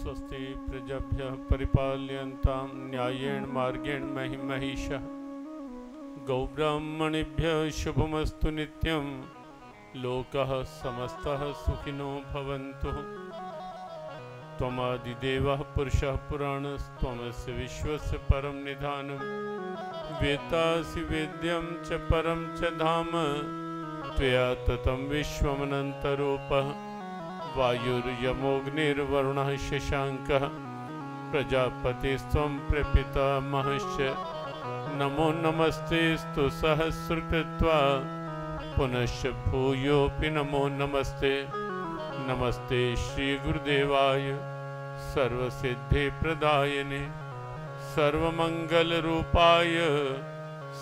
स्वस्ति प्रजाभ्यः परिपालयन्तां न्यायेन मार्गेण महिषः गौब्राह्मणेभ्यः शुभमस्तु नित्यं लोकः समस्तः सुखिनो भवन्तु। त्वमादिदेवः पुरुषः पुराणस्त्वमस्य विश्वस्य परं निधानं वेत्तासि वेद्यं च परं च धाम त्वया ततं विश्वमनन्तरूपः वायुर्यमोऽग्निर्वरुणः शशाङ्कः प्रजापतिस्त्वं प्रपितामहश्च नमो नमस्तेऽस्तु सहस्रकृत्वा पुनश्च भूयोऽपि नमो नमस्ते। नमस्ते श्री गुरुदेवाय सर्वसिद्धिप्रदायिने सर्वमंगलरूपाय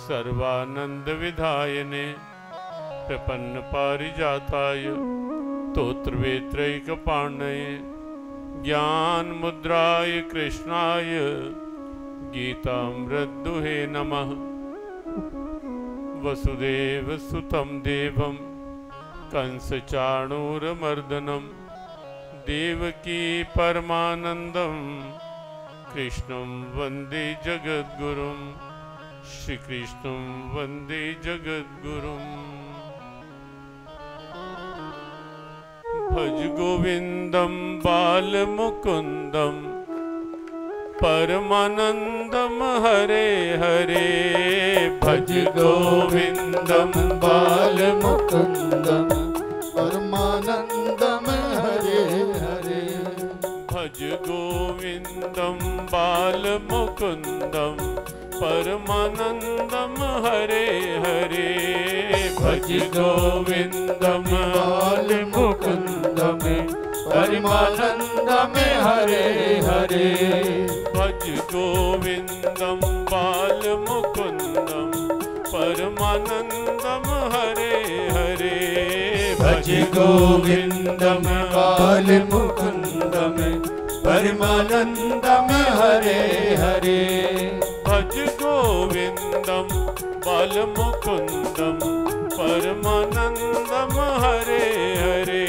सर्वानन्दविधायिने प्रपन्नपारिजाताय स्तोत्रवेत्रैकपाणये ज्ञानमुद्राय कृष्णाय गीतामृतदुहे नमः। वसुदेवसुतं देवं कंसचाणूरमर्दनं देवकी परमानन्दं कृष्णं वन्दे जगद्गुरुं श्रीकृष्णं वन्दे जगद्गुरुम्। भज गोविन्दं बालमुकुन्दं परमानन्दं हरे हरे। भज गोविन्दं बालमुकुन्दं परमानन्दं हरे हरे। भज गोविन्दं बालमुकुन्दं परमानन्दं हरे हरे। भज गोविन्दं बालमुकुन्दं परमानन्दं हरे हरे। भज गोविन्दं बालमुकुन्दं परमानन्दं हरे हरे। भज गोविन्दं बालमुकुन्दं परमानन्दं हरे हरे। भज गोविन्दं बालमुकुन्दं परमानन्दं हरे हरे।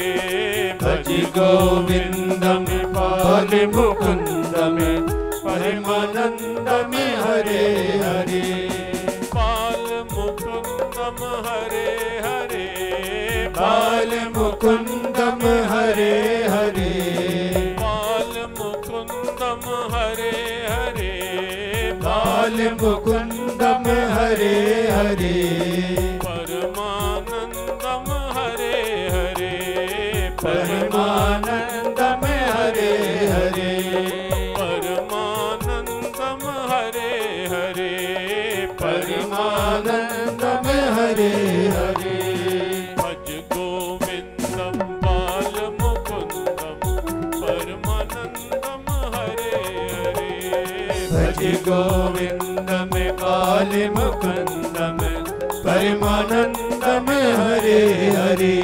भज गोविन्दं बालमुकुन्दं परमानन्दं हरे हरे। बालमुकुन्दं हरे हरे। बालमुकुन्दं हरे हरे। बालमुकुन्दं हरे हरे। बालमुकुन्दं हरे हरे। परमानन्दं हरे हरे। परमानन्दं हरे हरे। परमानन्दं हरे हरे। परमानन्दं हरे हरे। भज गोविन्दं बालमुकुन्दं परमानन्दं हरे हरे। भज गोविन्दं बालमुकुन्दं परमानन्दं हरे हरे।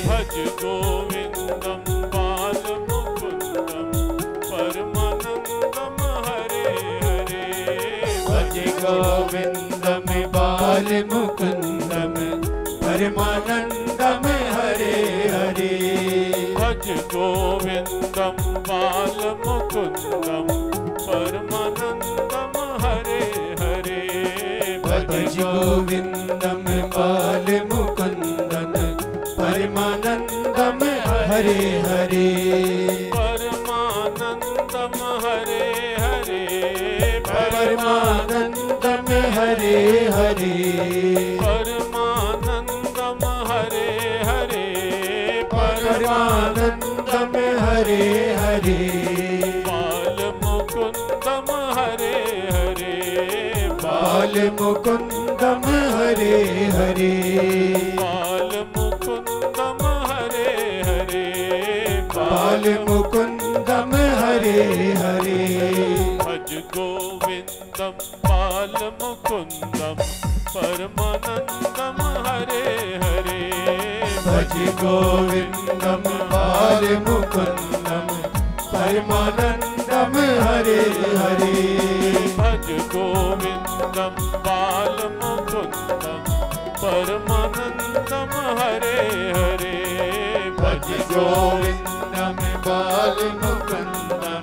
भज गोविन्दं बालमुकुन्दं परमानन्दं हरे हरे। भज गोविन्दं बालमुकुन्दं परमानन्दं हरे हरे। भज गोविन्दं बालमुकुन्दं परमानन्दं हरे हरे। भज गोविन्दं बालमुकुन्दं परमानन्दं हरे हरे। परमानन्दं हरे हरे। परमानन्दं हरे हरे। परमानन्दं हरे हरे। परमानन्दं हरे हरे। बालमुकुन्दं हरे हरे। बालमुकुन्दं हरे हरे। बालमुकुन्दं हरे हरे। बालमुकुन्दं हरे हरे। भज गोविन्दं बालमुकुन्दं परमानन्दं हरे हरे। भज गोविन्दं बालमुकुन्दं परमानन्दं हरे हरे। भज गोविन्दं बालमुकुन्दं परमानन्दं हरे हरे। भज गोविन्दं बालमुकुन्दं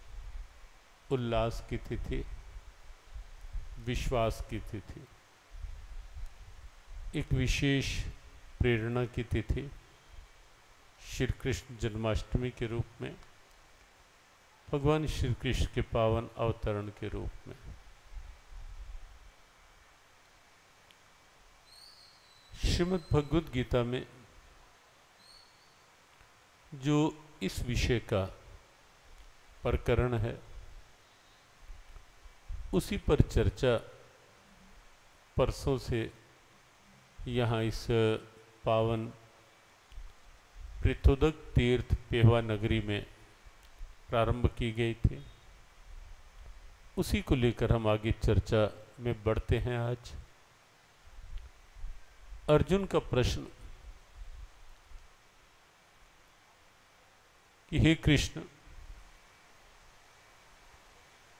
उल्लास की तिथि, विश्वास की तिथि, एक विशेष प्रेरणा की तिथि, श्री कृष्ण जन्माष्टमी के रूप में, भगवान श्री कृष्ण के पावन अवतरण के रूप में। श्रीमद् भगवद गीता में जो इस विषय का प्रकरण है, उसी पर चर्चा परसों से यहाँ इस पावन पृथोदक तीर्थ पेहवा नगरी में प्रारंभ की गई थी। उसी को लेकर हम आगे चर्चा में बढ़ते हैं। आज अर्जुन का प्रश्न कि हे कृष्ण,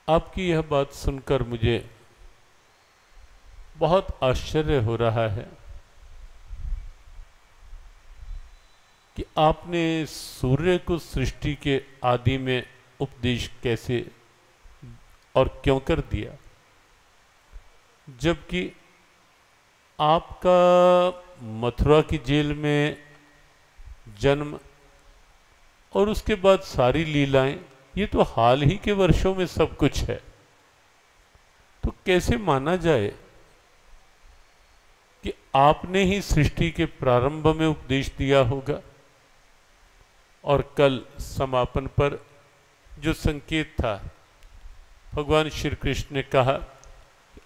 आपकी यह बात सुनकर मुझे बहुत आश्चर्य हो रहा है कि आपने सूर्य को सृष्टि के आदि में उपदेश कैसे और क्यों कर दिया, जबकि आपका मथुरा की जेल में जन्म और उसके बाद सारी लीलाएं, ये तो हाल ही के वर्षों में सब कुछ है। तो कैसे माना जाए कि आपने ही सृष्टि के प्रारंभ में उपदेश दिया होगा और कल समापन पर जो संकेत था, भगवान श्री कृष्ण ने कहा,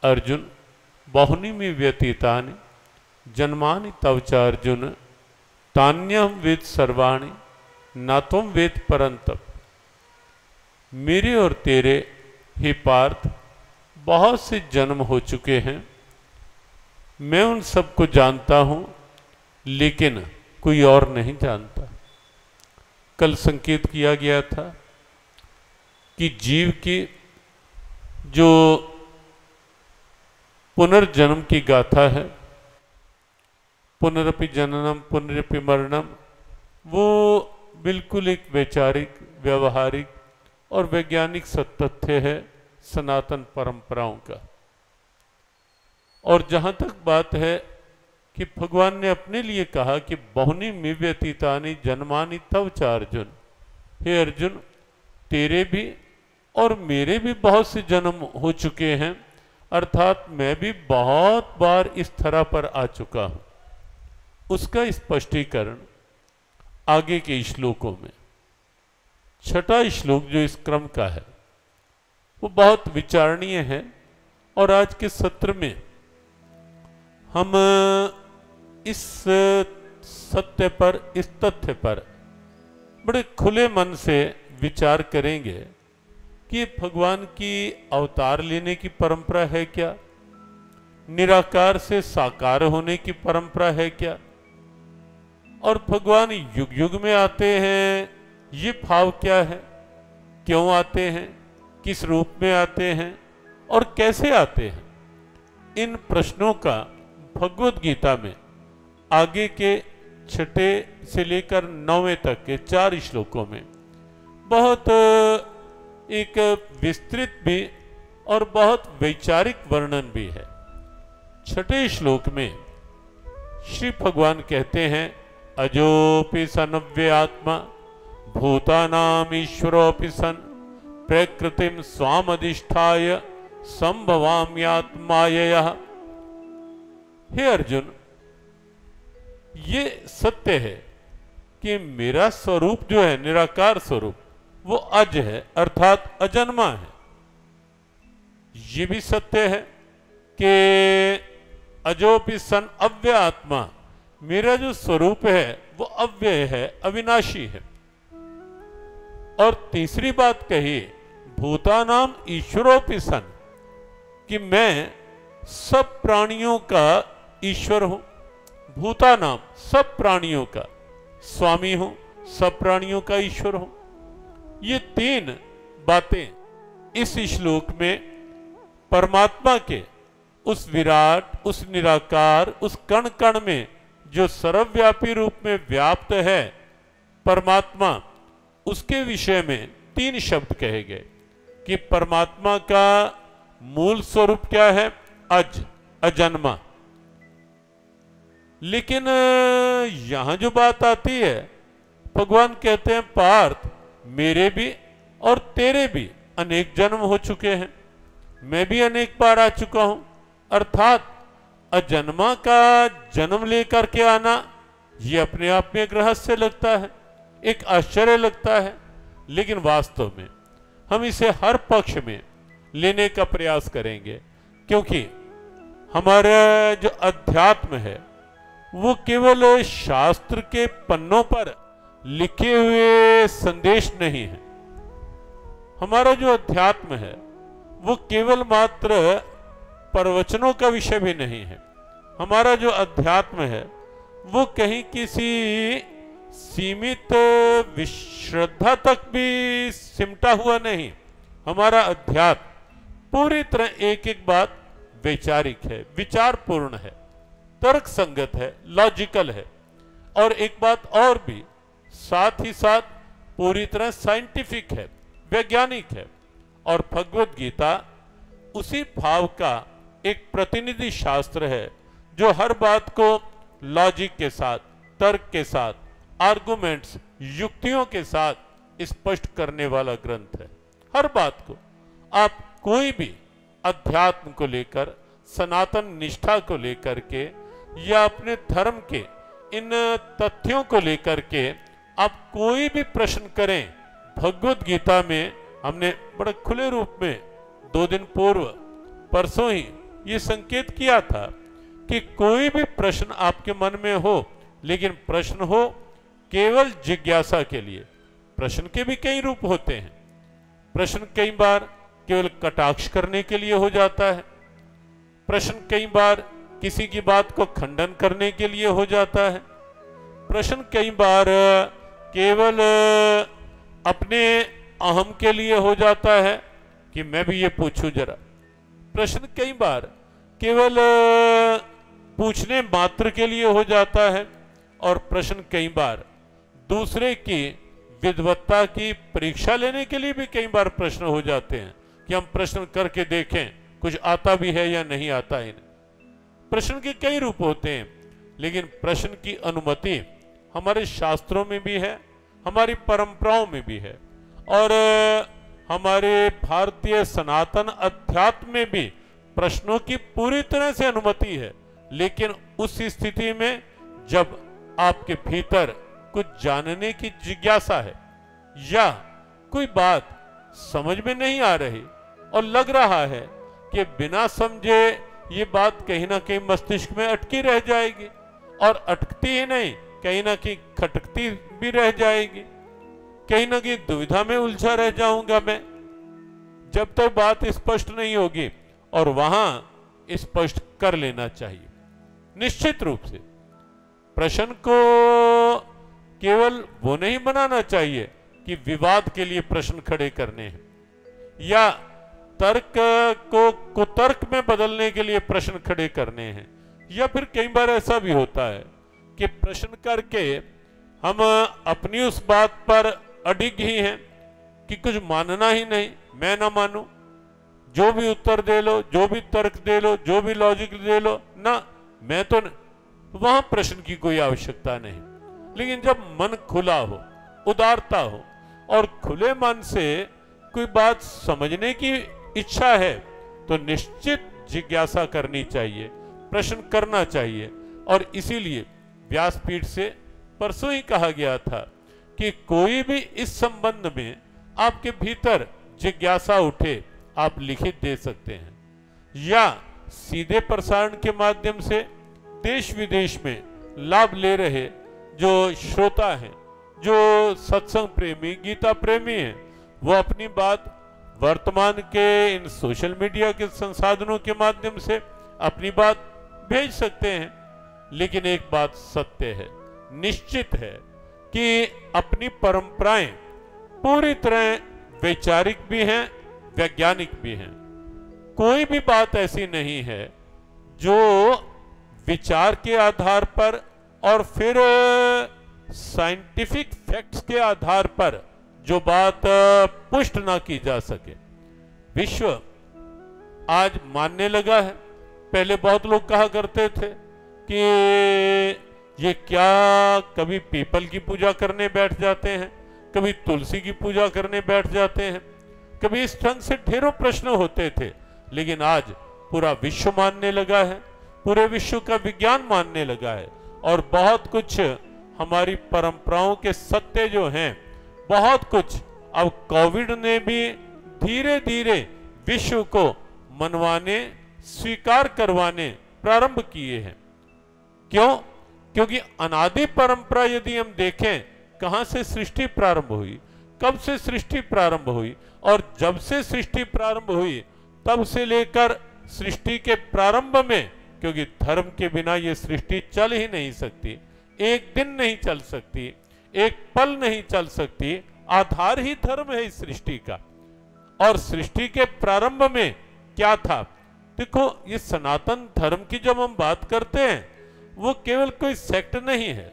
अर्जुन बहुनी में व्यतीतानि जन्मानि तव च अर्जुन तान्यहं वेद सर्वाणि न तुम वेद परंतप। मेरे और तेरे हे पार्थ बहुत से जन्म हो चुके हैं, मैं उन सबको जानता हूं, लेकिन कोई और नहीं जानता। कल संकेत किया गया था कि जीव की जो पुनर्जन्म की गाथा है, पुनरपि जननम पुनरपि मरणम, वो बिल्कुल एक वैचारिक, व्यवहारिक और वैज्ञानिक सत्य है सनातन परंपराओं का। और जहां तक बात है कि भगवान ने अपने लिए कहा कि बहुनी में व्यतीतानि जन्मानि तव च अर्जुन, हे अर्जुन, तेरे भी और मेरे भी बहुत से जन्म हो चुके हैं, अर्थात मैं भी बहुत बार इस तरह पर आ चुका हूं। उसका स्पष्टीकरण आगे के श्लोकों में, छठा श्लोक जो इस क्रम का है वो बहुत विचारणीय है। और आज के सत्र में हम इस सत्य पर, इस तथ्य पर बड़े खुले मन से विचार करेंगे कि भगवान की अवतार लेने की परंपरा है क्या, निराकार से साकार होने की परंपरा है क्या, और भगवान युग युग में आते हैं, ये भाव क्या है, क्यों आते हैं, किस रूप में आते हैं और कैसे आते हैं। इन प्रश्नों का भगवद गीता में आगे के छठे से लेकर 9वें तक के 4 श्लोकों में बहुत एक विस्तृत भी और बहुत वैचारिक वर्णन भी है। छठे श्लोक में श्री भगवान कहते हैं, अजोपि सनव्य आत्मा भूतानाम ईश्वरोपि सन प्रकृतिम स्वामधिष्ठाय संभवाम्यात्माययः। हे अर्जुन, ये सत्य है कि मेरा स्वरूप जो है, निराकार स्वरूप, वो अज है, अर्थात अजन्मा है। ये भी सत्य है कि अजोपि सन अव्यय आत्मा, मेरा जो स्वरूप है वो अव्यय है, अविनाशी है। और तीसरी बात कही, भूतानाम ईश्वरोपि सन, कि मैं सब प्राणियों का ईश्वर हूं। भूतानाम, सब प्राणियों का स्वामी हूं, सब प्राणियों का ईश्वर हूं। ये 3 बातें इस श्लोक में परमात्मा के उस विराट, उस निराकार, उस कण कण में जो सर्वव्यापी रूप में व्याप्त है परमात्मा, उसके विषय में 3 शब्द कहे गए। कि परमात्मा का मूल स्वरूप क्या है? अजन्मा। लेकिन यहां जो बात आती है, भगवान कहते हैं पार्थ, मेरे भी और तेरे भी अनेक जन्म हो चुके हैं, मैं भी अनेक बार आ चुका हूं। अर्थात अजन्मा का जन्म लेकर के आना ये अपने आप में एक रहस्य लगता है, एक आश्चर्य लगता है, लेकिन वास्तव में हम इसे हर पक्ष में लेने का प्रयास करेंगे, क्योंकि हमारा जो अध्यात्म है वो केवल शास्त्र के पन्नों पर लिखे हुए संदेश नहीं है। हमारा जो अध्यात्म है वो केवल मात्र प्रवचनों का विषय भी नहीं है। हमारा जो अध्यात्म है वो कहीं किसी सीमित श्रद्धा तक भी सिमटा हुआ नहीं। हमारा अध्यात्म पूरी तरह एक एक बात वैचारिक है, विचारपूर्ण है, तर्क संगत है, लॉजिकल है, और एक बात और भी, साथ ही साथ पूरी तरह साइंटिफिक है, वैज्ञानिक है। और भगवत गीता उसी भाव का एक प्रतिनिधि शास्त्र है जो हर बात को लॉजिक के साथ, तर्क के साथ, आर्गुमेंट्स, युक्तियों के साथ स्पष्ट करने वाला ग्रंथ है। हर बात को आप कोई भी अध्यात्म को लेकर, सनातन निष्ठा को लेकर के, या अपने धर्म के इन तथ्यों को लेकर के आप कोई भी प्रश्न करें, भगवत गीता में हमने बड़े खुले रूप में 2 दिन पूर्व, परसों ही ये संकेत किया था कि कोई भी प्रश्न आपके मन में हो, लेकिन प्रश्न हो केवल जिज्ञासा के लिए। प्रश्न के भी कई रूप होते हैं। प्रश्न कई बार केवल कटाक्ष करने के लिए हो जाता है, प्रश्न कई बार किसी की बात को खंडन करने के लिए हो जाता है, प्रश्न कई बार केवल अपने अहम के लिए हो जाता है कि मैं भी ये पूछूं जरा। प्रश्न कई बार केवल पूछने मात्र के लिए हो जाता है, और प्रश्न कई बार दूसरे की विद्वत्ता की परीक्षा लेने के लिए भी कई बार प्रश्न हो जाते हैं कि हम प्रश्न करके देखें कुछ आता भी है या नहीं आता इन्हें। प्रश्न के कई रूप होते हैं, लेकिन प्रश्न की अनुमति हमारे शास्त्रों में भी है, हमारी परंपराओं में भी है, और हमारे भारतीय सनातन अध्यात्म में भी प्रश्नों की पूरी तरह से अनुमति है। लेकिन उस स्थिति में जब आपके भीतर कुछ जानने की जिज्ञासा है, या कोई बात समझ में नहीं आ रही और लग रहा है कि बिना समझे ये बात कहीं ना कहीं मस्तिष्क में अटकी रह जाएगी, और अटकती ही नहीं, कहीं ना कहीं खटकती भी रह जाएगी, कहीं ना कहीं दुविधा में उलझा रह जाऊंगा मैं, जब तक बात स्पष्ट नहीं होगी। और वहां स्पष्ट कर लेना चाहिए। निश्चित रूप से प्रश्न को केवल वो नहीं बनाना चाहिए कि विवाद के लिए प्रश्न खड़े करने हैं, या तर्क को कुतर्क में बदलने के लिए प्रश्न खड़े करने हैं, या फिर कई बार ऐसा भी होता है कि प्रश्न करके हम अपनी उस बात पर अडिग ही हैं कि कुछ मानना ही नहीं, मैं ना मानूं, जो भी उत्तर दे लो, जो भी तर्क दे लो, जो भी लॉजिक दे लो, ना मैं तो वहां प्रश्न की कोई आवश्यकता नहीं। लेकिन जब मन खुला हो, उदारता हो, और खुले मन से कोई बात समझने की इच्छा है, तो निश्चित जिज्ञासा करनी चाहिए, प्रश्न करना चाहिए। और इसीलिए व्यासपीठ से परसों ही कहा गया था कि कोई भी इस संबंध में आपके भीतर जिज्ञासा उठे, आप लिखित दे सकते हैं, या सीधे प्रसारण के माध्यम से देश विदेश में लाभ ले रहे जो श्रोता हैं, जो सत्संग प्रेमी, गीता प्रेमी हैं, वो अपनी बात वर्तमान के इन सोशल मीडिया के संसाधनों के माध्यम से अपनी बात भेज सकते हैं। लेकिन एक बात सत्य है, निश्चित है कि अपनी परंपराएं पूरी तरह वैचारिक भी हैं, वैज्ञानिक भी हैं। कोई भी बात ऐसी नहीं है जो विचार के आधार पर और फिर साइंटिफिक फैक्ट्स के आधार पर जो बात पुष्ट ना की जा सके। विश्व आज मानने लगा है। पहले बहुत लोग कहा करते थे कि ये क्या, कभी पीपल की पूजा करने बैठ जाते हैं, कभी तुलसी की पूजा करने बैठ जाते हैं, कभी इस ढंग से ढेरों प्रश्न होते थे। लेकिन आज पूरा विश्व मानने लगा है, पूरे विश्व का विज्ञान मानने लगा है, और बहुत कुछ हमारी परंपराओं के सत्य जो हैं, बहुत कुछ अब कोविड ने भी धीरे धीरे विश्व को मनवाने, स्वीकार करवाने प्रारंभ किए हैं। क्यों? क्योंकि अनादि परंपरा यदि हम देखें, कहां से सृष्टि प्रारंभ हुई, कब से सृष्टि प्रारंभ हुई, और जब से सृष्टि प्रारंभ हुई तब से लेकर सृष्टि के प्रारंभ में, क्योंकि धर्म के बिना ये सृष्टि चल ही नहीं सकती, एक दिन नहीं चल सकती, एक पल नहीं चल सकती, आधार ही धर्म है इस सृष्टि का। और सृष्टि के प्रारंभ में क्या था? देखो, ये सनातन धर्म की जब हम बात करते हैं, वो केवल कोई सेक्ट नहीं है,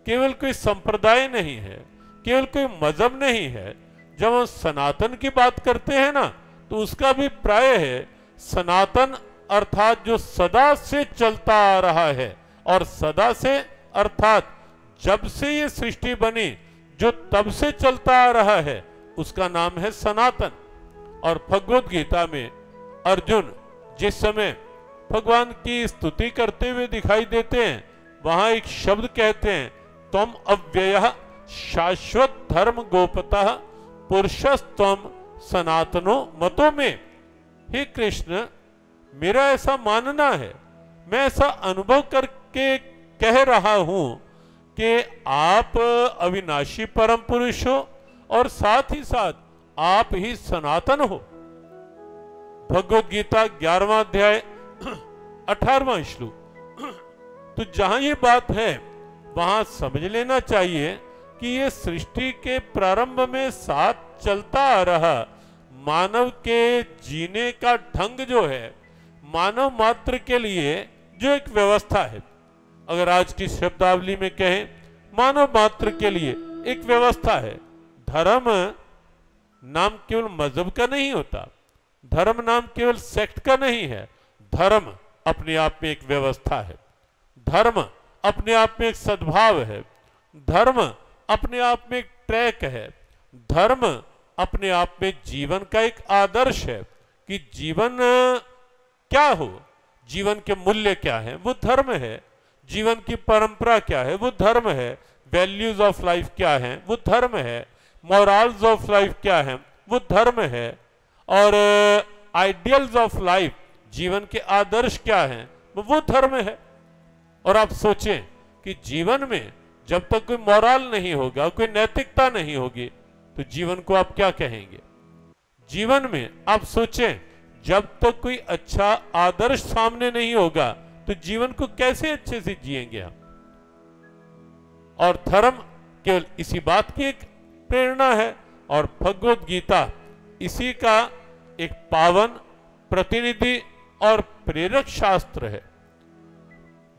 केवल कोई संप्रदाय नहीं है, केवल कोई मजहब नहीं है। जब हम सनातन की बात करते हैं ना, तो उसका भी प्राय है सनातन अर्थात जो सदा से चलता आ रहा है, और सदा से अर्थात जब से ये सृष्टि बनी, जो तब से चलता आ रहा है, उसका नाम है सनातन। और भगवत गीता में अर्जुन जिस समय भगवान की स्तुति करते हुए दिखाई देते हैं, वहां एक शब्द कहते हैं, त्वम अव्ययः शाश्वत धर्म गोपतः पुरुषस्त्वम सनातनो मतो में। हे कृष्ण, मेरा ऐसा मानना है, मैं ऐसा अनुभव करके कह रहा हूं कि आप अविनाशी परम पुरुष हो, और साथ ही साथ आप ही सनातन हो। भगवत गीता 11वां अध्याय 18वां श्लोक। तो जहां ये बात है, वहां समझ लेना चाहिए कि ये सृष्टि के प्रारंभ में साथ चलता आ रहा मानव के जीने का ढंग जो है, मानव मात्र के लिए जो एक व्यवस्था है, अगर आज की शब्दावली में कहें, मानव मात्र के लिए एक व्यवस्था है। धर्म नाम केवल मजहब का नहीं होता, धर्म नाम केवल सेक्ट का नहीं है। धर्म अपने आप में एक व्यवस्था है, धर्म अपने आप में एक सद्भाव है, धर्म अपने आप में एक ट्रैक है, धर्म अपने आप में जीवन का एक आदर्श है कि जीवन क्या हो, जीवन के मूल्य क्या है, वो धर्म है। जीवन की परंपरा क्या है, वो धर्म है। वैल्यूज ऑफ लाइफ क्या है, वो धर्म है। मोरल्स ऑफ लाइफ क्या है, वो धर्म है। और आइडियल्स ऑफ लाइफ, जीवन के आदर्श क्या हैं, वो धर्म है। और आप सोचें कि जीवन में जब तक कोई मोरल नहीं होगा, कोई नैतिकता नहीं होगी, तो जीवन को आप क्या कहेंगे? जीवन में आप सोचें, जब तक कोई अच्छा आदर्श सामने नहीं होगा, तो जीवन को कैसे अच्छे से जिएंगे हम? और धर्म केवल इसी बात की एक प्रेरणा है, और भगवत गीता इसी का एक पावन प्रतिनिधि और प्रेरक शास्त्र है,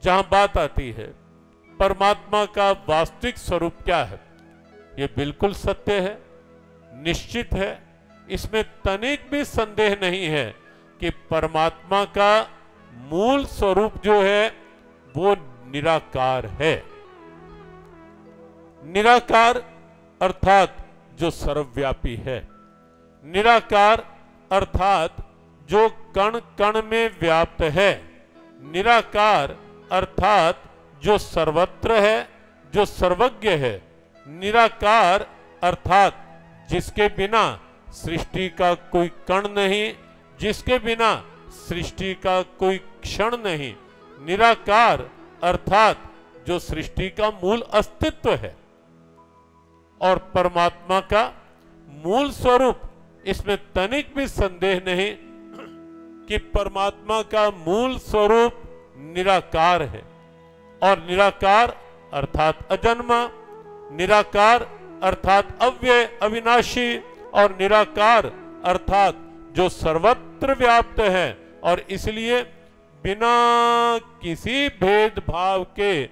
जहां बात आती है परमात्मा का वास्तविक स्वरूप क्या है। यह बिल्कुल सत्य है, निश्चित है, इसमें तनिक भी संदेह नहीं है कि परमात्मा का मूल स्वरूप जो है वो निराकार है। निराकार अर्थात जो सर्वव्यापी है, निराकार अर्थात जो कण कण में व्याप्त है, निराकार अर्थात जो सर्वत्र है, जो सर्वज्ञ है, निराकार अर्थात जिसके बिना सृष्टि का कोई कण नहीं, जिसके बिना सृष्टि का कोई क्षण नहीं, निराकार अर्थात जो सृष्टि का मूल अस्तित्व है। और परमात्मा का मूल स्वरूप, इसमें तनिक भी संदेह नहीं कि परमात्मा का मूल स्वरूप निराकार है। और निराकार अर्थात अजन्मा, निराकार अर्थात अव्यय अविनाशी, और निराकार अर्थात जो सर्वत्र व्याप्त है, और इसलिए बिना किसी भेदभाव के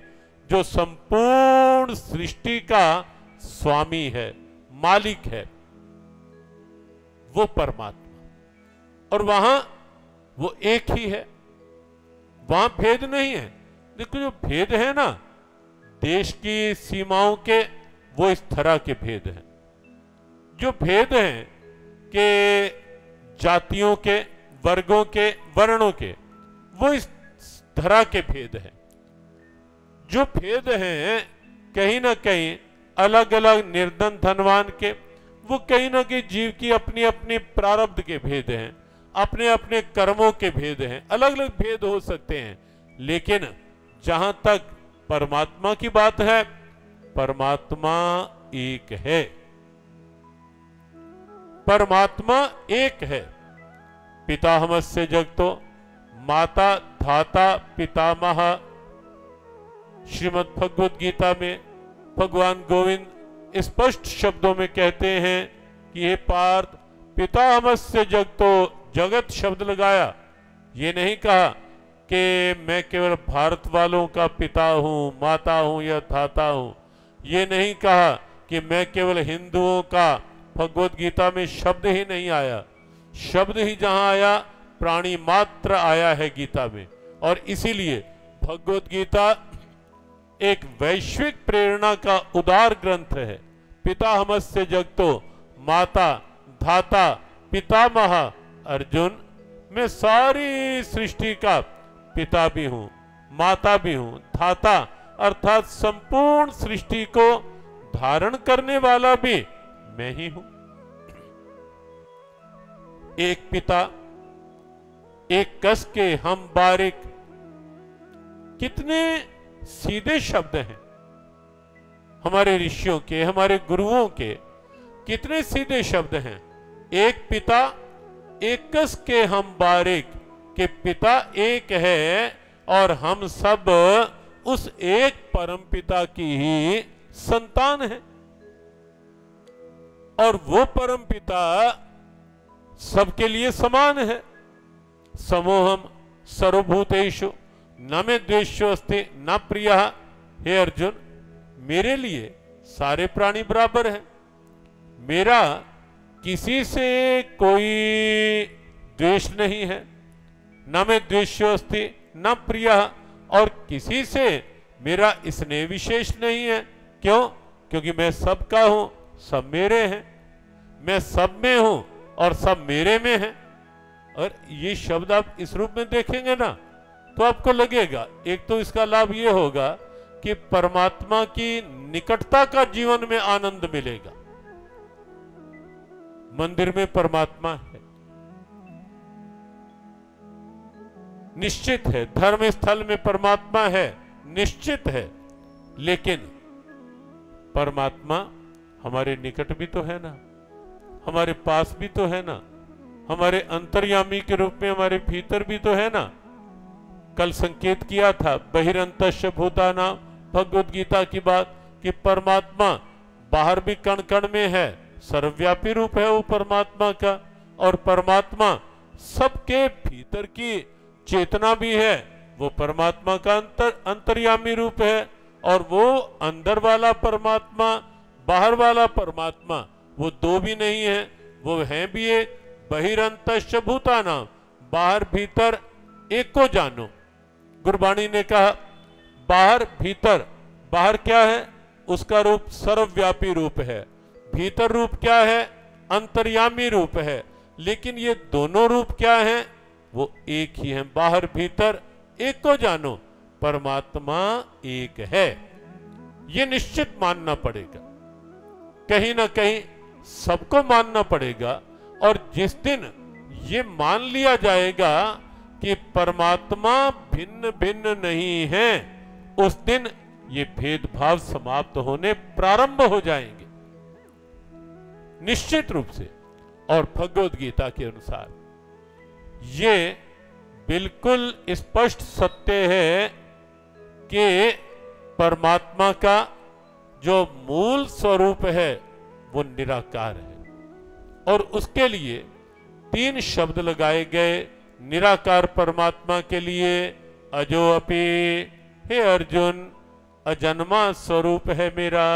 जो संपूर्ण सृष्टि का स्वामी है, मालिक है, वो परमात्मा। और वहां वो एक ही है, वहां भेद नहीं है। देखो जो भेद है ना देश की सीमाओं के, वो इस तरह के भेद हैं। जो भेद हैं कि जातियों के, वर्गों के, वर्णों के, वो इस तरह के भेद हैं। जो भेद हैं कहीं ना कहीं अलग अलग निर्धन धनवान के, वो कहीं ना कहीं जीव की अपनी अपनी प्रारब्ध के भेद हैं, अपने अपने कर्मों के भेद हैं। अलग अलग भेद हो सकते हैं, लेकिन जहां तक परमात्मा की बात है, परमात्मा एक है। परमात्मा एक है। पितामहस्य जगतो, माता धाता पितामह। श्रीमद् भगवद गीता में भगवान गोविंद स्पष्ट शब्दों में कहते हैं कि हे पार्थ, पितामहस्य जगतो, जगत शब्द लगाया। ये नहीं कहा कि मैं केवल भारत वालों का पिता हूं, माता हूं या धाता हूं। ये नहीं कहा कि मैं केवल हिंदुओं का। भगवद गीता में शब्द ही नहीं आया। शब्द ही जहां आया, प्राणी मात्र आया है गीता में। और इसीलिए भगवद गीता एक वैश्विक प्रेरणा का उदार ग्रंथ है। पितामहस्य जगतो, माता धाता पितामह। अर्जुन, मैं सारी सृष्टि का पिता भी हूं, माता भी हूं, धाता अर्थात संपूर्ण सृष्टि को धारण करने वाला भी मैं ही हूं। एक पिता, एक कस के हम बारिक। कितने सीधे शब्द हैं हमारे ऋषियों के, हमारे गुरुओं के, कितने सीधे शब्द हैं। एक पिता एक कस के हम बारिक, के पिता एक है और हम सब उस एक परम पिता की ही संतान है। और वो परम पिता सबके लिए समान है। समोहम सर्वभूतेषु न मे द्वेष्यो अस्ति न प्रियः। हे अर्जुन, मेरे लिए सारे प्राणी बराबर हैं। मेरा किसी से कोई द्वेष नहीं है। न मे द्वेष्यो अस्ति न प्रियः, और किसी से मेरा स्नेह विशेष नहीं है। क्यों? क्योंकि मैं सबका हूं, सब मेरे हैं। मैं सब में हूं और सब मेरे में हैं। और ये शब्द आप इस रूप में देखेंगे ना तो आपको लगेगा, एक तो इसका लाभ ये होगा कि परमात्मा की निकटता का जीवन में आनंद मिलेगा। मंदिर में परमात्मा है, निश्चित है। धर्म स्थल में परमात्मा है, निश्चित है। लेकिन परमात्मा हमारे निकट भी तो है ना, हमारे पास भी तो है ना, हमारे अंतर्यामी के रूप में हमारे भीतर भी तो है ना। कल संकेत किया था बहिरंतश्च भूतानां, भगवद गीता की बात, कि परमात्मा बाहर भी कण कण में है, सर्वव्यापी रूप है वो परमात्मा का। और परमात्मा सबके भीतर की चेतना भी है, वो परमात्मा का अंतर्यामी रूप है। और वो अंदर वाला परमात्मा, बाहर वाला परमात्मा, वो दो भी नहीं है, वो है भी एक। बहिरंतश्च भूतानां, बाहर भीतर एक को जानो। गुरबाणी ने कहा बाहर भीतर, बाहर क्या है? उसका रूप सर्वव्यापी रूप है। भीतर रूप क्या है? अंतर्यामी रूप है। लेकिन ये दोनों रूप क्या हैं? वो एक ही हैं। बाहर भीतर एक को जानो, परमात्मा एक है। ये निश्चित मानना पड़ेगा, कहीं ना कहीं सबको मानना पड़ेगा। और जिस दिन ये मान लिया जाएगा कि परमात्मा भिन्न भिन्न नहीं है, उस दिन ये भेदभाव समाप्त होने प्रारंभ हो जाएंगे, निश्चित रूप से। और भगवद गीता के अनुसार ये बिल्कुल स्पष्ट सत्य है कि परमात्मा का जो मूल स्वरूप है वो निराकार है। और उसके लिए तीन शब्द लगाए गए निराकार परमात्मा के लिए। अजो अपि, हे अर्जुन, अजन्मा स्वरूप है मेरा।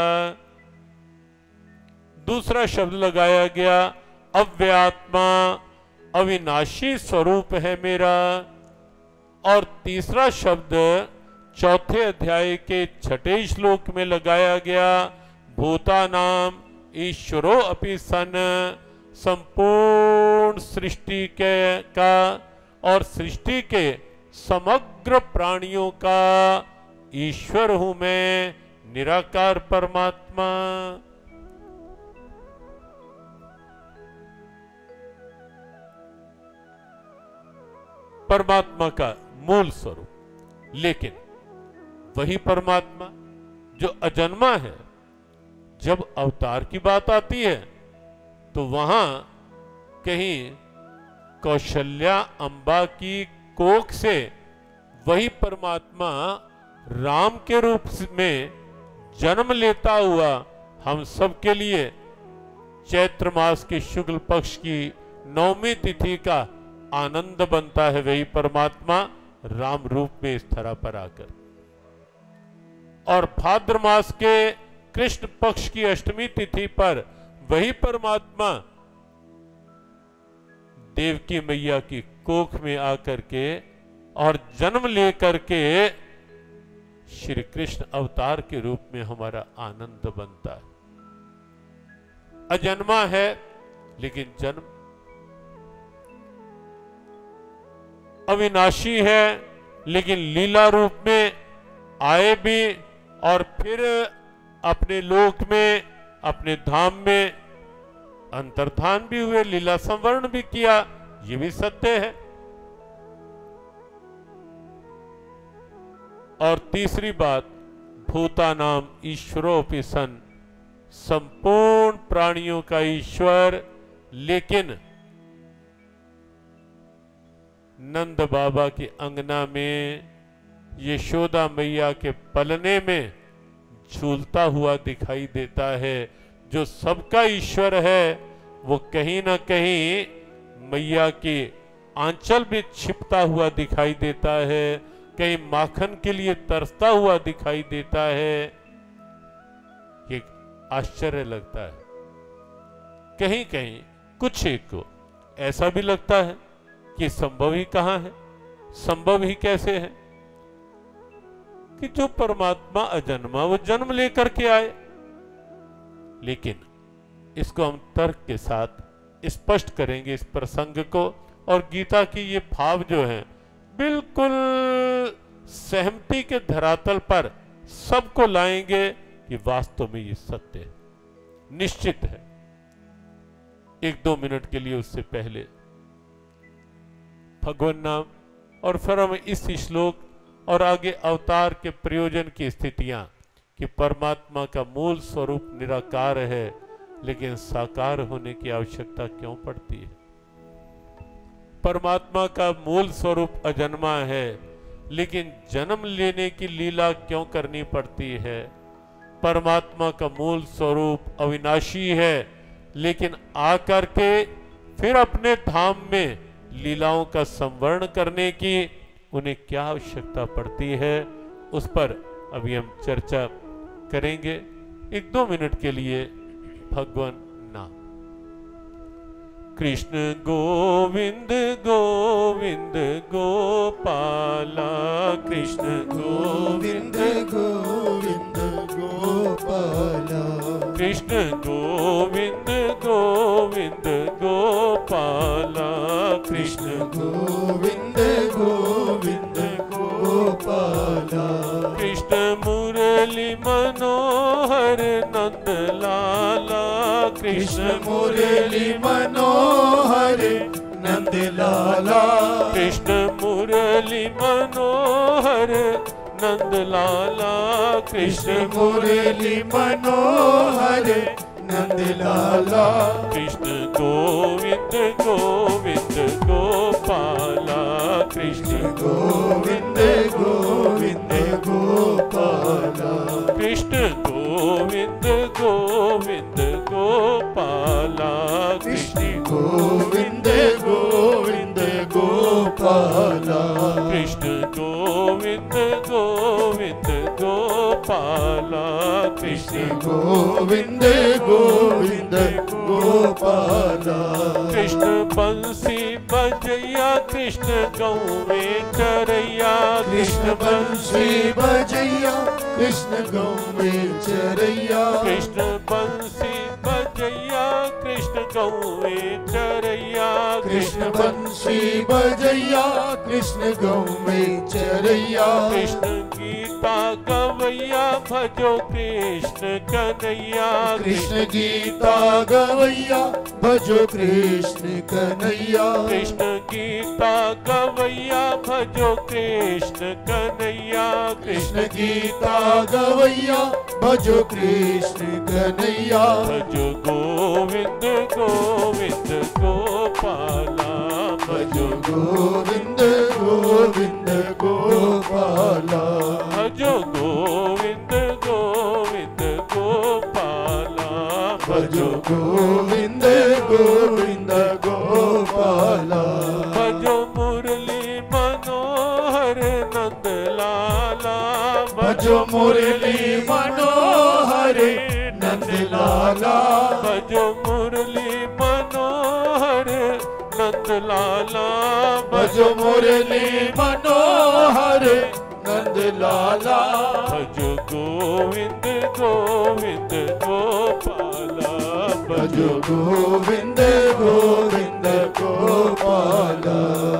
दूसरा शब्द लगाया गया अव्यात्मा, अविनाशी स्वरूप है मेरा। और तीसरा शब्द चौथे अध्याय के 6 श्लोक में लगाया गया, भूतानाम ईश्वरो अपि सन, संपूर्ण सृष्टि के का और सृष्टि के समग्र प्राणियों का ईश्वर हूं मैं, निराकार परमात्मा। परमात्मा का मूल स्वरूप। लेकिन वही परमात्मा जो अजन्मा है, जब अवतार की बात आती है तो वहां कहीं कौशल्या अंबा की कोख से वही परमात्मा राम के रूप में जन्म लेता हुआ हम सब के लिए चैत्र मास के शुक्ल पक्ष की 9वीं तिथि का आनंद बनता है। वही परमात्मा राम रूप में इस धरा पर आकर, और भाद्र मास के कृष्ण पक्ष की 8वीं तिथि पर वही परमात्मा देवकी मैया की कोख में आकर के और जन्म लेकर के श्री कृष्ण अवतार के रूप में हमारा आनंद बनता है। अजन्मा है लेकिन जन्म, अविनाशी है लेकिन लीला रूप में आए भी और फिर अपने लोक में, अपने धाम में अंतर्धान भी हुए, लीला संवरण भी किया, ये भी सत्य है। और तीसरी बात, भूतानाम ईश्वरोपि सन, संपूर्ण प्राणियों का ईश्वर। लेकिन नंद बाबा की अंगना में यशोदा मैया के पलने में झूलता हुआ दिखाई देता है। जो सबका ईश्वर है वो कहीं ना कहीं मैया की आंचल में छिपता हुआ दिखाई देता है, कहीं माखन के लिए तरसता हुआ दिखाई देता है। ये आश्चर्य लगता है। कहीं कहीं कुछ एक को ऐसा भी लगता है कि संभव ही कहां है, संभव ही कैसे है कि जो परमात्मा अजन्मा वो जन्म लेकर के आए। लेकिन इसको हम तर्क के साथ स्पष्ट करेंगे इस प्रसंग को, और गीता की ये भाव जो है बिल्कुल सहमति के धरातल पर सबको लाएंगे कि वास्तव में ये सत्य है, निश्चित है। 1-2 मिनट के लिए उससे पहले भगवान नाम और फिर हम इस श्लोक और आगे अवतार के प्रयोजन की स्थितियां कि परमात्मा का मूल स्वरूप निराकार है, लेकिन साकार होने की आवश्यकता क्यों पड़ती है। परमात्मा का मूल स्वरूप अजन्मा है, लेकिन जन्म लेने की लीला क्यों करनी पड़ती है। परमात्मा का मूल स्वरूप अविनाशी है, लेकिन आकर के फिर अपने धाम में लीलाओं का संवरण करने की उन्हें क्या आवश्यकता पड़ती है, उस पर अभी हम चर्चा करेंगे। 1-2 मिनट के लिए भगवान नाम। कृष्ण गोविंद गोविंद गोपाला, कृष्ण गोविंद गोविंद गोपाला, कृष्ण गोविंद गोविंद गोपाला, कृष्ण गोविंद गोविंद गोपाला, कृष्ण मुरली मनोहर नंद लाला, कृष्ण मुरली मनोहर नंद लाला, कृष्ण मुरली मनोहर नंद लाला, कृष्ण मुरली मनोहर नंद लाला, कृष्ण गोविंद गोविंद गोपाला, कृष्ण गोविंद गोविंद गोपाला, कृष्ण गोविंद गोविंद गोपाला, कृष्ण गोविंद गोविंद गोपाला, कृष्ण गोविंद गोविंद गोपाला, कृष्ण गोविंद गोविंद गोपाला कृष्ण बंसी बजैया कृष्ण गौवे चरैया कृष्ण बंसी बजैया कृष्ण गौवे चरैया कृष्ण बंसी बजैया कृष्ण गौवे चरैया कृष्ण बंसी बजैया कृष्ण गौवे चरैया कृष्ण गीता गवैया भजो कृष्ण कन्हैया कृष्ण गीता गवैया भजो कृष्ण कन्हैया कृष्ण गीता गवैया भजो कृष्ण कन्हैया कृष्ण गीता गवैया भजो कृष्ण कन्हैया भजो गोविंद गोविंद गोपाला भजो गोविंद गोविंद गोपाला भजो गोविंद गोविंद गोपाला भजो गोविंद गोविंद गोपाला भजो मुरली मनोहर नंद लाला भजो मुरली मनोहर नंद लाला भजो मुरली मनोहर नंद लाला भजो मुरली मनोहर नंद लाला भजो गोविंद गोविंद गोपाला भजो गोविंद गोविंद गोपाला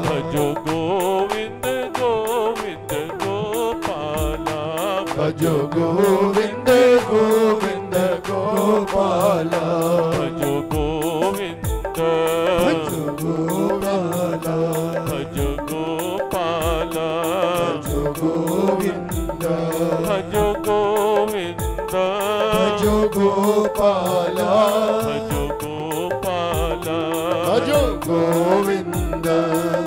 भजो गोविंद गोविंद गोपाला भजो गोविंद गोविंद गोपाला भजो गोविंद भजो गोपाला भजो गोपाला भजो गोविंद भजो गोविंद भजो गोपाला भजो गोपाला भजो गोविंद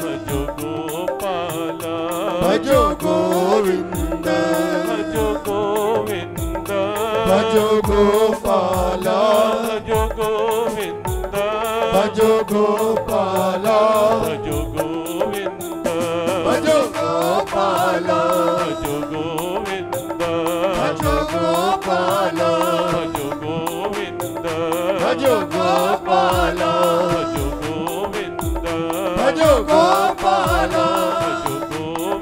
भजो गोपाला भजो गोविंद भजो गोविंद भजो गोपाला भजो गोविंद भजो गोपाला भजो गोविंद भजो गोपाला भजो गोविंद भजो गोपाला भजो गोविंद भजो गोपाला भजो गोविंद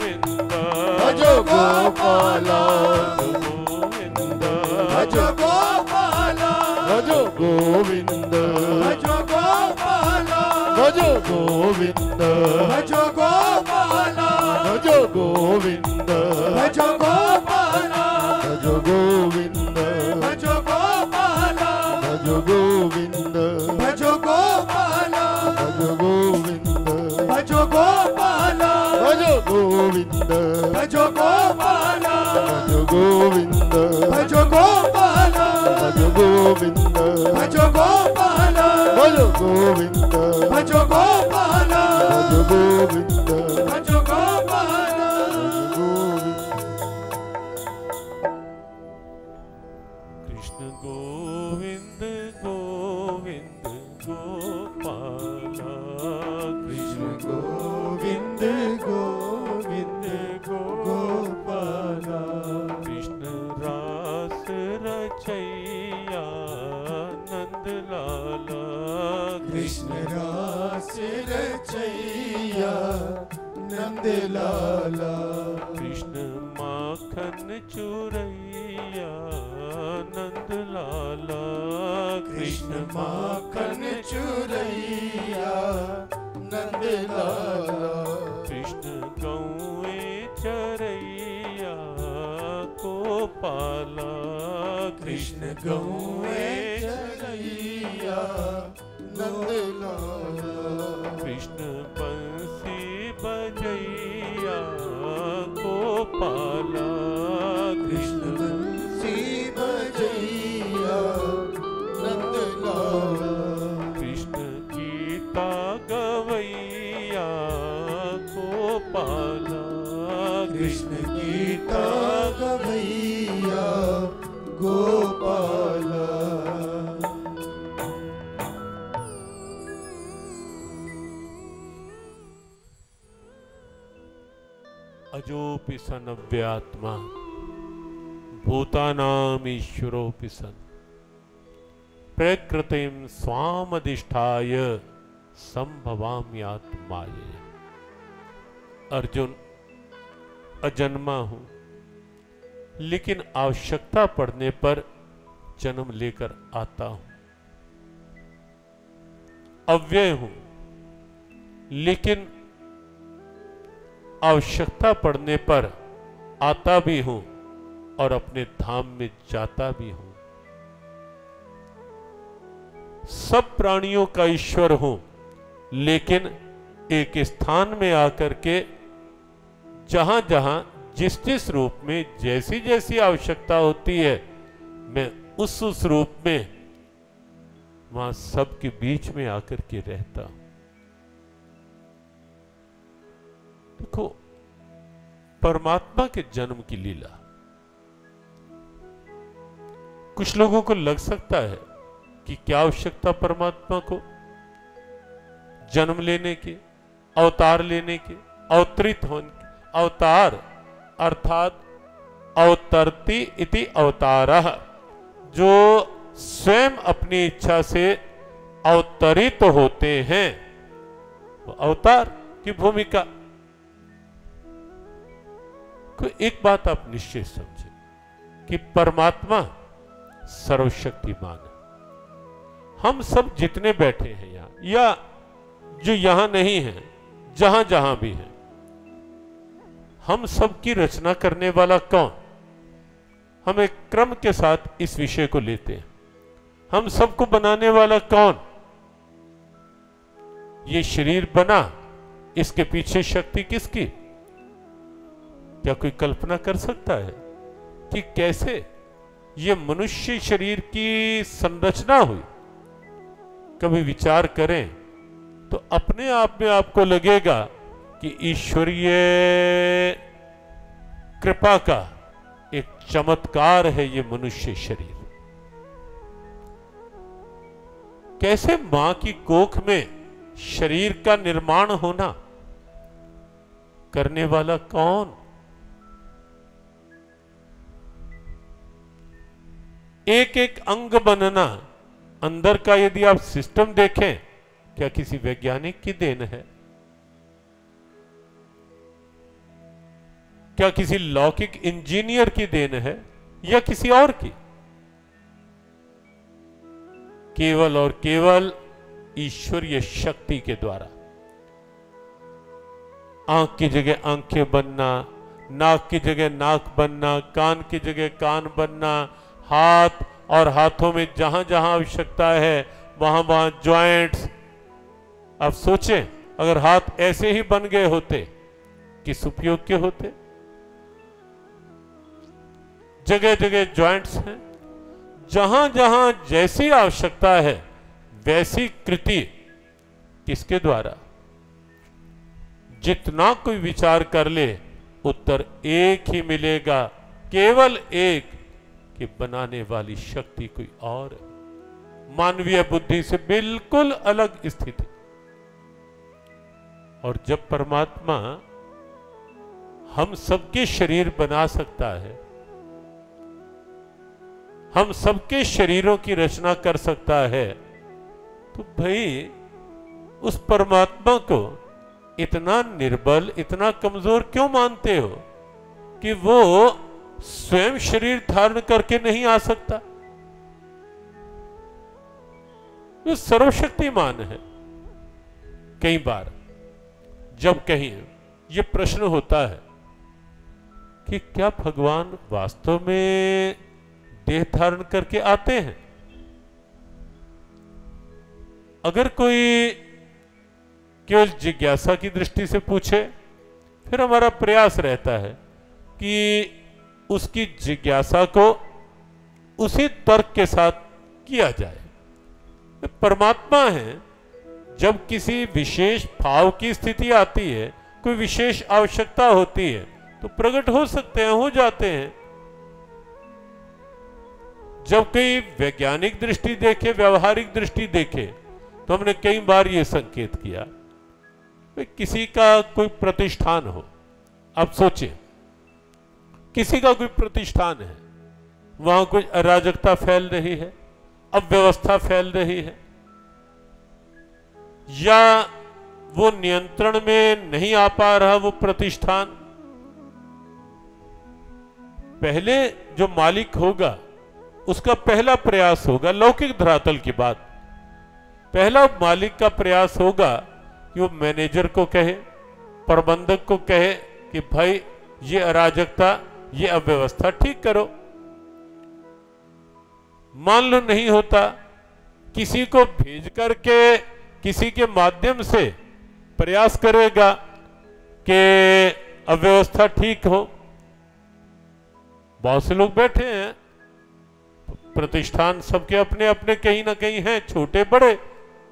भजो गोपाला भजो गोविंद भजो गोपाला भजो गोविंद भजो गोपाला भजो गोविंद भजो गोपाला भजो गोविंद भजो गोपाला भजो गोविंद भजो गोपाला भजो गोविंद भजो गोपाला भजो गोविंद भजो गोपाला भजो गोविंद भजो गोपाला भजो गोविंद भजो गोपाला भजो गोविंद भजो गोपाला भजो गोविंद भजो गोपाला भजो गोविंद भजो गोपाला कृष्ण गोविंद गोविंद गोपाला कृष्ण गोविंद गोविंद गोपाला कृष्ण रास रचैया नंद लाला कृष्ण रास रचैया नंद लाला कृष्ण माखन चुरैया नंद लाला कृष्ण माखन चुरैया नंद लाला कृष्ण गौए चरैया गोपाला कृष्ण गौए चरैया नंद लाला कृष्ण बंसी बजैया गोपाला कृष्ण बंसी बजैया नंद लाला कृष्ण गीता गवैया गोपाला कृष्ण गीता गवैया गोपाला अजोपि सनव्यात्मा भूतानाम ईश्वरोऽपि सन् प्रकृतिं स्वामधिष्ठाय संभवाम्यात्मायया। अर्जुन, अजन्मा हूं, लेकिन आवश्यकता पड़ने पर जन्म लेकर आता हूं। अव्यय हूं, लेकिन आवश्यकता पड़ने पर आता भी हूं और अपने धाम में जाता भी हूं। सब प्राणियों का ईश्वर हूं, लेकिन एक स्थान में आकर के जहां जहां जिस जिस रूप में जैसी जैसी आवश्यकता होती है, मैं उस रूप में वहां सबके बीच में आकर के रहता हूं। देखो, परमात्मा के जन्म की लीला कुछ लोगों को लग सकता है कि क्या आवश्यकता परमात्मा को जन्म लेने की, अवतार लेने की, अवतरित होने की। अवतार अर्थात अवतरति इति अवतारः, जो स्वयं अपनी इच्छा से अवतरित होते हैं, वो अवतार की भूमिका। तो एक बात आप निश्चित समझे कि परमात्मा सर्वशक्तिमान है। हम सब जितने बैठे हैं यहां, या जो यहां नहीं हैं, जहां जहां भी हैं, हम सब की रचना करने वाला कौन? हम एक क्रम के साथ इस विषय को लेते हैं। हम सबको बनाने वाला कौन? ये शरीर बना, इसके पीछे शक्ति किसकी? क्या कोई कल्पना कर सकता है कि कैसे ये मनुष्य शरीर की संरचना हुई? कभी विचार करें तो अपने आप में आपको लगेगा कि ईश्वरीय कृपा का एक चमत्कार है ये मनुष्य शरीर। कैसे मां की कोख में शरीर का निर्माण होना, करने वाला कौन? एक एक अंग बनना, अंदर का यदि आप सिस्टम देखें, क्या किसी वैज्ञानिक की देन है? क्या किसी लौकिक इंजीनियर की देन है या किसी और की? केवल और केवल ईश्वरीय शक्ति के द्वारा। आंख की जगह आंखें बनना, नाक की जगह नाक बनना, कान की जगह कान बनना, हाथ और हाथों में जहां जहां आवश्यकता है वहां वहां जॉइंट्स। अब सोचें, अगर हाथ ऐसे ही बन गए होते, किस उपयोग के होते? जगह जगह जॉइंट्स हैं, जहां जहां जैसी आवश्यकता है वैसी कृति किसके द्वारा? जितना कोई विचार कर ले, उत्तर एक ही मिलेगा, केवल एक, कि बनाने वाली शक्ति कोई और है। मानवीय बुद्धि से बिल्कुल अलग स्थिति। और जब परमात्मा हम सबके शरीर बना सकता है, हम सबके शरीरों की रचना कर सकता है, तो भाई उस परमात्मा को इतना निर्बल, इतना कमजोर क्यों मानते हो कि वो स्वयं शरीर धारण करके नहीं आ सकता? वो सर्वशक्तिमान है। कई बार जब कहीं ये प्रश्न होता है कि क्या भगवान वास्तव में देह धारण करके आते हैं? अगर कोई केवल जिज्ञासा की दृष्टि से पूछे, फिर हमारा प्रयास रहता है कि उसकी जिज्ञासा को उसी तर्क के साथ किया जाए। परमात्मा है, जब किसी विशेष भाव की स्थिति आती है, कोई विशेष आवश्यकता होती है, तो प्रकट हो सकते हैं, हो जाते हैं। जब कोई वैज्ञानिक दृष्टि देखे, व्यवहारिक दृष्टि देखे, तो हमने कई बार यह संकेत किया, किसी का कोई प्रतिष्ठान हो। अब सोचिए, किसी का कोई प्रतिष्ठान है, वहां कुछ अराजकता फैल रही है, अव्यवस्था फैल रही है, या वो नियंत्रण में नहीं आ पा रहा वो प्रतिष्ठान, पहले जो मालिक होगा उसका पहला प्रयास होगा, लौकिक धरातल की बात, पहला मालिक का प्रयास होगा कि वो मैनेजर को कहे, प्रबंधक को कहे कि भाई ये अराजकता, ये अव्यवस्था ठीक करो। मान लो नहीं होता, किसी को भेज करके किसी के माध्यम से प्रयास करेगा कि अव्यवस्था ठीक हो। बहुत से लोग बैठे हैं, प्रतिष्ठान सबके अपने अपने कहीं ना कहीं हैं, छोटे बड़े,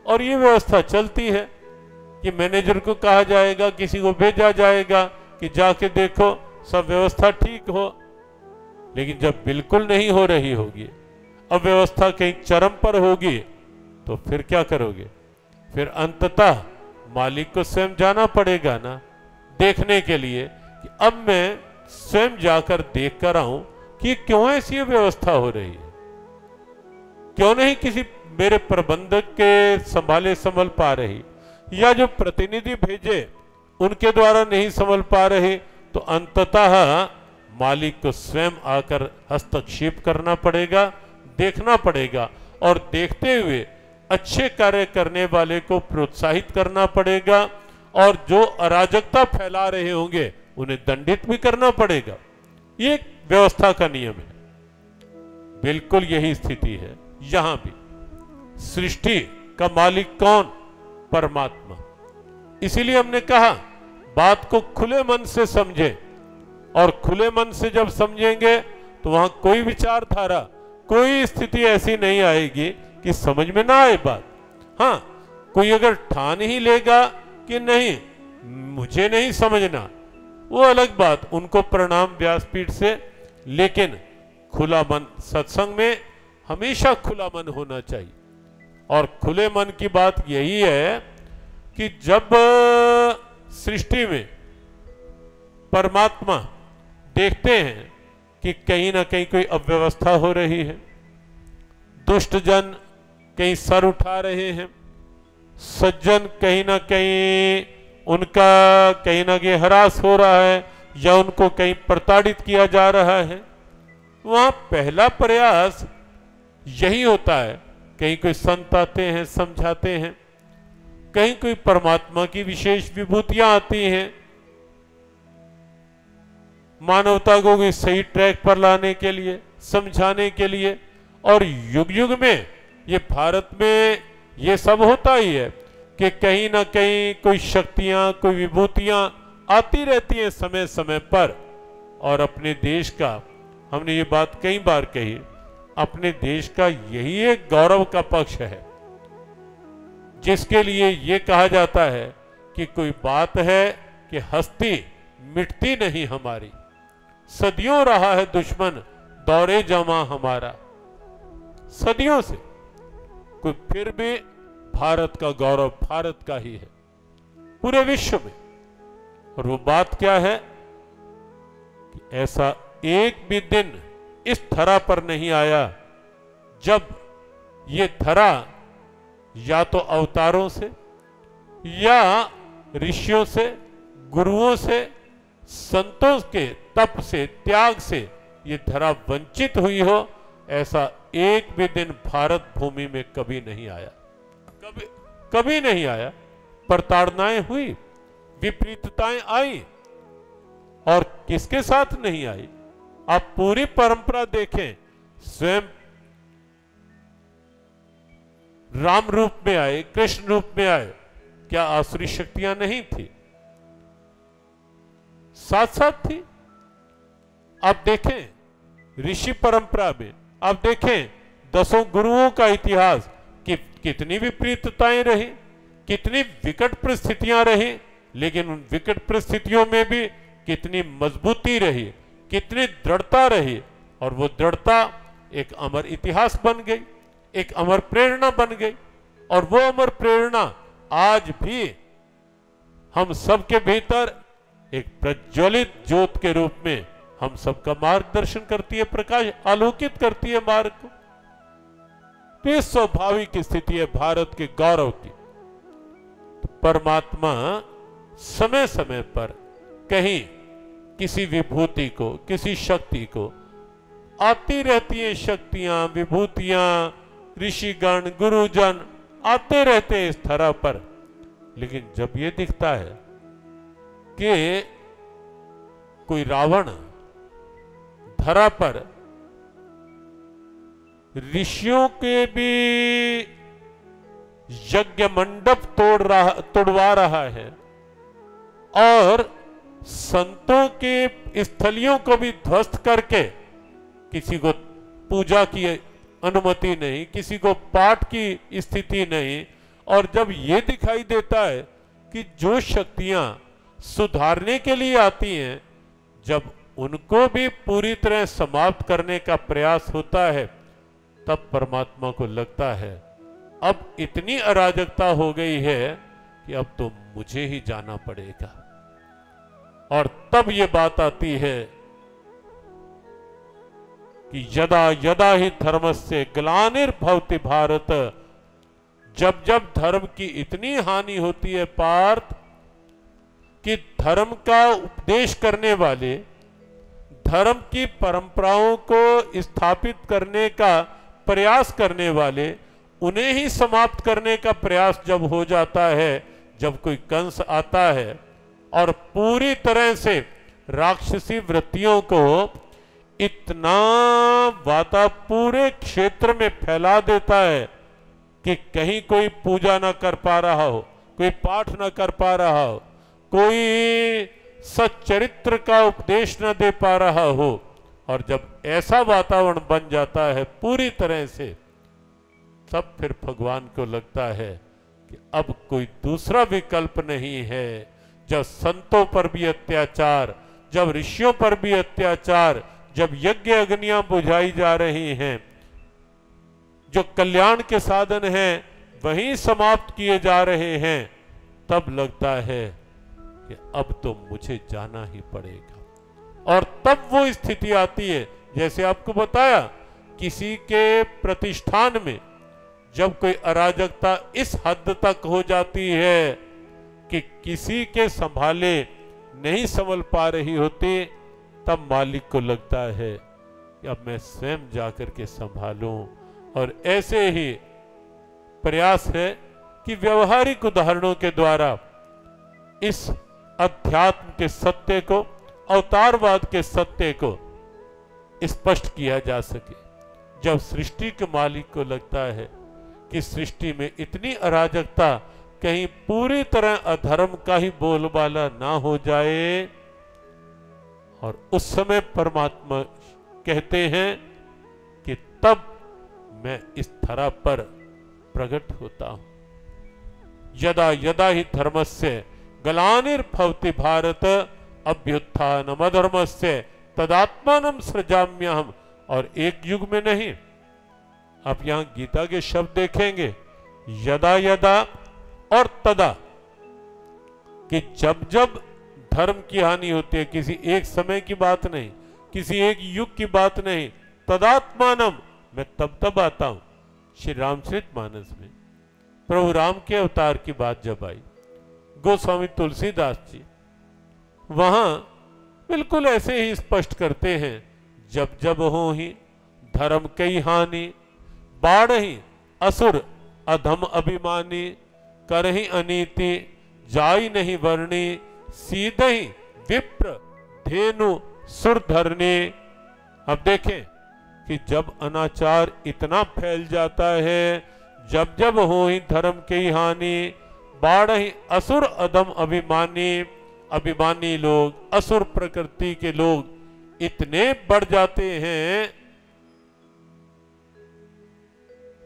और ये व्यवस्था चलती है कि मैनेजर को कहा जाएगा, किसी को भेजा जाएगा कि जाके देखो सब व्यवस्था ठीक हो। लेकिन जब बिल्कुल नहीं हो रही होगी, अव्यवस्था कहीं चरम पर होगी, तो फिर क्या करोगे? फिर अंततः मालिक को स्वयं जाना पड़ेगा ना, देखने के लिए कि अब मैं स्वयं जाकर देख कर आऊं कि क्यों ऐसी व्यवस्था हो रही है, क्यों नहीं किसी मेरे प्रबंधक के संभाले संभल पा रही, या जो प्रतिनिधि भेजे उनके द्वारा नहीं संभल पा रहे, तो अंततः मालिक को स्वयं आकर हस्तक्षेप करना पड़ेगा, देखना पड़ेगा, और देखते हुए अच्छे कार्य करने वाले को प्रोत्साहित करना पड़ेगा, और जो अराजकता फैला रहे होंगे उन्हें दंडित भी करना पड़ेगा। ये व्यवस्था का नियम है। बिल्कुल यही स्थिति है यहां भी। सृष्टि का मालिक कौन? परमात्मा। इसीलिए हमने कहा बात को खुले मन से समझे, और खुले मन से जब समझेंगे तो वहां कोई विचारधारा, कोई स्थिति ऐसी नहीं आएगी कि समझ में ना आए बात। हाँ, कोई अगर ठान ही लेगा कि नहीं मुझे नहीं समझना, वो अलग बात, उनको प्रणाम व्यासपीठ से। लेकिन खुला मन, सत्संग में हमेशा खुला मन होना चाहिए। और खुले मन की बात यही है कि जब सृष्टि में परमात्मा देखते हैं कि कहीं ना कहीं कोई अव्यवस्था हो रही है, दुष्ट जन कहीं सर उठा रहे हैं, सज्जन कहीं ना कहीं उनका कहीं ना कहीं हरास हो रहा है, या उनको कहीं प्रताड़ित किया जा रहा है, वहां पहला प्रयास यही होता है। कहीं कोई संत आते हैं, समझाते हैं, कहीं कोई परमात्मा की विशेष विभूतियां आती हैं, मानवता को कोई सही ट्रैक पर लाने के लिए, समझाने के लिए। और युग युग में ये भारत में ये सब होता ही है कि कहीं ना कहीं कोई शक्तियां, कोई विभूतियां आती रहती हैं समय समय पर। और अपने देश का, हमने ये बात कई बार कही, अपने देश का यही एक गौरव का पक्ष है, जिसके लिए ये कहा जाता है कि कोई बात है कि हस्ती मिटती नहीं हमारी, सदियों रहा है दुश्मन दौरे जमा हमारा, सदियों से। कोई फिर भी भारत का गौरव भारत का ही है पूरे विश्व में। और वो बात क्या है कि ऐसा एक भी दिन इस धरा पर नहीं आया जब ये धरा या तो अवतारों से, या ऋषियों से, गुरुओं से, संतों के तप से, त्याग से ये धरा वंचित हुई हो। ऐसा एक भी दिन भारत भूमि में कभी नहीं आया, कभी नहीं आया। प्रताड़नाएं हुई, विपरीतताएं आई, और किसके साथ नहीं आई? आप पूरी परंपरा देखें, स्वयं राम रूप में आए, कृष्ण रूप में आए, क्या आसुरी शक्तियां नहीं थी? साथ साथ थी। आप देखें ऋषि परंपरा में, आप देखें 10 गुरुओं का इतिहास कि कितनी विपरीतताएं रही, कितनी विकट परिस्थितियां रही, लेकिन उन विकट परिस्थितियों में भी कितनी मजबूती रही, कितनी दृढ़ता रही। और वो दृढ़ता एक अमर इतिहास बन गई, एक अमर प्रेरणा बन गई। और वो अमर प्रेरणा आज भी हम सबके भीतर एक प्रज्वलित ज्योत के रूप में हम सबका मार्गदर्शन करती है, प्रकाश आलोकित करती है मार्ग को। तो ये स्वाभाविक स्थिति है भारत के गौरव की। तो परमात्मा समय समय पर कहीं किसी विभूति को, किसी शक्ति को, आती रहती हैं शक्तियां, विभूतियां, ऋषिगण, गुरुजन आते रहते हैं इस धरा पर। लेकिन जब ये दिखता है कि कोई रावण धरा पर ऋषियों के भी यज्ञ मंडप तोड़वा रहा है और संतों के स्थलियों को भी ध्वस्त करके, किसी को पूजा की अनुमति नहीं, किसी को पाठ की स्थिति नहीं, और जब ये दिखाई देता है कि जो शक्तियां सुधारने के लिए आती हैं, जब उनको भी पूरी तरह समाप्त करने का प्रयास होता है, तब परमात्मा को लगता है अब इतनी अराजकता हो गई है कि अब तो मुझे ही जाना पड़ेगा। और तब ये बात आती है कि यदा यदा ही धर्मस्य ग्लानिर्भवति भारत, जब जब धर्म की इतनी हानि होती है पार्थ कि धर्म का उपदेश करने वाले, धर्म की परंपराओं को स्थापित करने का प्रयास करने वाले, उन्हें ही समाप्त करने का प्रयास जब हो जाता है, जब कोई कंस आता है और पूरी तरह से राक्षसी वृत्तियों को इतना वाता पूरे क्षेत्र में फैला देता है कि कहीं कोई पूजा ना कर पा रहा हो, कोई पाठ ना कर पा रहा हो, कोई सच्चरित्र का उपदेश न दे पा रहा हो, और जब ऐसा वातावरण बन जाता है पूरी तरह से, तब फिर भगवान को लगता है कि अब कोई दूसरा विकल्प नहीं है। जब संतों पर भी अत्याचार, जब ऋषियों पर भी अत्याचार, जब यज्ञ अग्नियां बुझाई जा रही हैं, जो कल्याण के साधन हैं वहीं समाप्त किए जा रहे हैं, तब लगता है कि अब तो मुझे जाना ही पड़ेगा। और तब वो स्थिति आती है, जैसे आपको बताया, किसी के प्रतिष्ठान में जब कोई अराजकता इस हद तक हो जाती है कि किसी के संभाले नहीं संभल पा रही होती, तब मालिक को लगता है कि अब मैं स्वयं जाकर के संभालूं। और ऐसे ही प्रयास है कि व्यवहारिक उदाहरणों के द्वारा इस अध्यात्म के सत्य को, अवतारवाद के सत्य को स्पष्ट किया जा सके। जब सृष्टि के मालिक को लगता है कि सृष्टि में इतनी अराजकता, कहीं पूरी तरह अधर्म का ही बोलबाला ना हो जाए, और उस समय परमात्मा कहते हैं कि तब मैं इस धरा पर प्रकट होता हूं। यदा यदा ही धर्मस्य ग्लानिर्भवति भारत अभ्युत्थानम अधर्मस्य तदात्मानं सृजाम्यहम्। और एक युग में नहीं, आप यहां गीता के शब्द देखेंगे, यदा यदा और तदा, कि जब जब धर्म की हानि होती है, किसी एक समय की बात नहीं, किसी एक युग की बात नहीं, तदात्मानम, मैं तब तब आता हूं। श्री रामचरितमानस में प्रभु राम के अवतार की बात जब आई, गोस्वामी तुलसीदास जी वहां बिल्कुल ऐसे ही स्पष्ट करते हैं, जब जब हो ही धर्म कई हानि, बाढ़ ही असुर अधम अभिमानी, कर ही अनीति जाई नहीं वर्णी, सीधे ही विप्र धेनु सुर धरनी। अब देखें कि जब अनाचार इतना फैल जाता है, जब जब हो ही धर्म की हानि, बाढ़ ही असुर अधम अभिमानी, अभिमानी लोग, असुर प्रकृति के लोग इतने बढ़ जाते हैं,